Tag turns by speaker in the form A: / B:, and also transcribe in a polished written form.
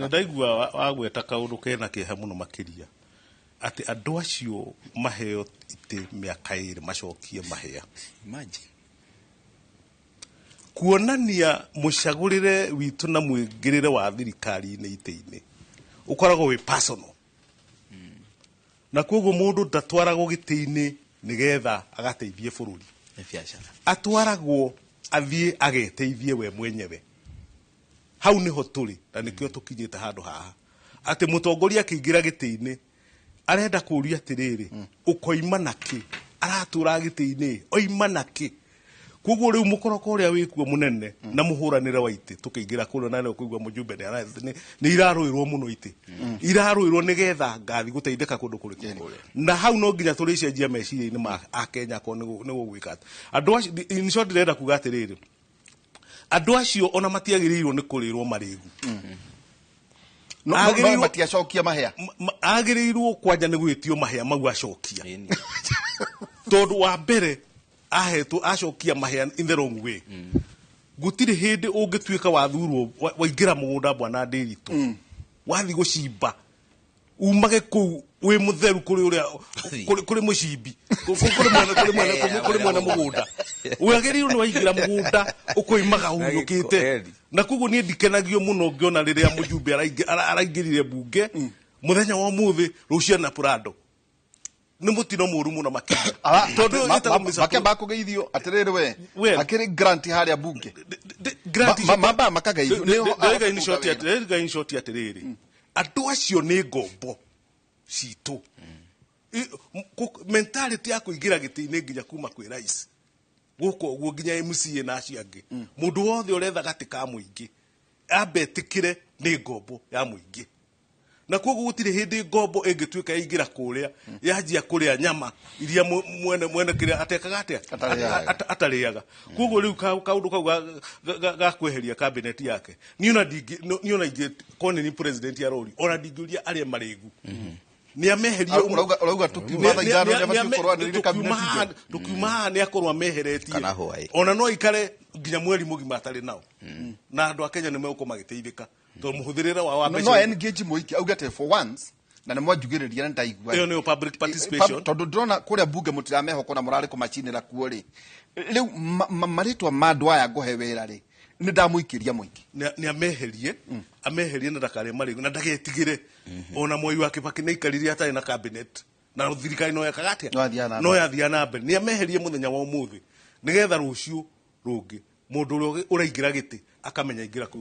A: Ndaigua wagweta kaundu kena kieha muno makiria ati andu acio maheo ite miaka iri macokie mahea kuonania mucagurire witu na mwingirire wa thirikari-ini ite-ini ukoragwo wi personal na koguo mundu ndatwaragwo giti-ini nigetha agateithie bururi atwaragwo athie ageteithie we mwenyewe. Hau niho turi na nikio tukinyite handu haha ati mutongoria akiingira giti-ini arenda kuria atiriri ukoima naki aratura giti-ini oima naki koguo riu mukoroko uria wikuo munene na muhuranire wa ite tukiingira kuno na kuigwa mujumbe ni iraruirwo muno ite iraruirwo nigetha ngathi guteithika kundu kuri na hau no nginya turicenjia meciria-ini ma akenya ko nigo gwika andu acio ndirenda kuga atiriri andu acio ona matiagiriirwo ni kurirwo marigu
B: no matiacokia mahea
A: agiriirwo kwanja ni gwitio mahea mau acokia tondu wa mbere ahetu acokia mahea in the wrong way gutiri hindi ungituika wathurwo waingira mugunda bwana Ndiritu wathi gucimba umage ku wi mutheru kuri uria kuri mucimbi kuri mwana mugunda wagiriru ni waingira mugunda ukoimaga huyukite na kuguo ni ndikenagio muno ngiona riria mujumbe araingirire bunge muthenya wa muthi ruciana Prado ni mutino muru muno makiria
B: tondu makamba kugeithio atiriri we akiri grant haria bunge
A: grant
B: mamba makageithio
A: ni in short atiriri andu acio ni ngombo citu mentality ya kuingira giti-ini nginya kuma kwi rais guko nginya MCA na acio angi mundu wothe uretha gatika muingi abetikire ni ngombo ya muingi na koguo gutire hindi ngombo ingituika yaingira kuria yanjia kuria nyama iria mwene kiria atekaga atia atariaga koguo riu kaundu kau ga kweheria cabinet yake niona ingi kone ni president ya rori ona ndingiuria aria marigu ni ameherie
B: urauga tukiuma thaithano nyabacio korwa ni cabinet
A: tukiuma ni akorwa meheretie ona no ikare nginya mweri mugima atari nao na andu a Kenya ni meuko magiteithika to muhuthirira wa mbeca
B: no engage muiki augate for once na ni mwanjugiriria na ndaigua
A: iyo ni public participation
B: tondu ndrona kuria bunge mutiramehoko na murari kumachinira kuo ri riu maritwa mandu aya ngohe wira ri ni ndamuikiria muingi
A: ni ameherie na ndakare marigu na ndagetigire ona Moi wa Kibaki ni ikariria atari na cabinet na thirikari no yakagatia no yathia na mbere ni ameherie muthenya wa umuthi nigetha rucio rungi mundu uria uraingira giti akamenya ingira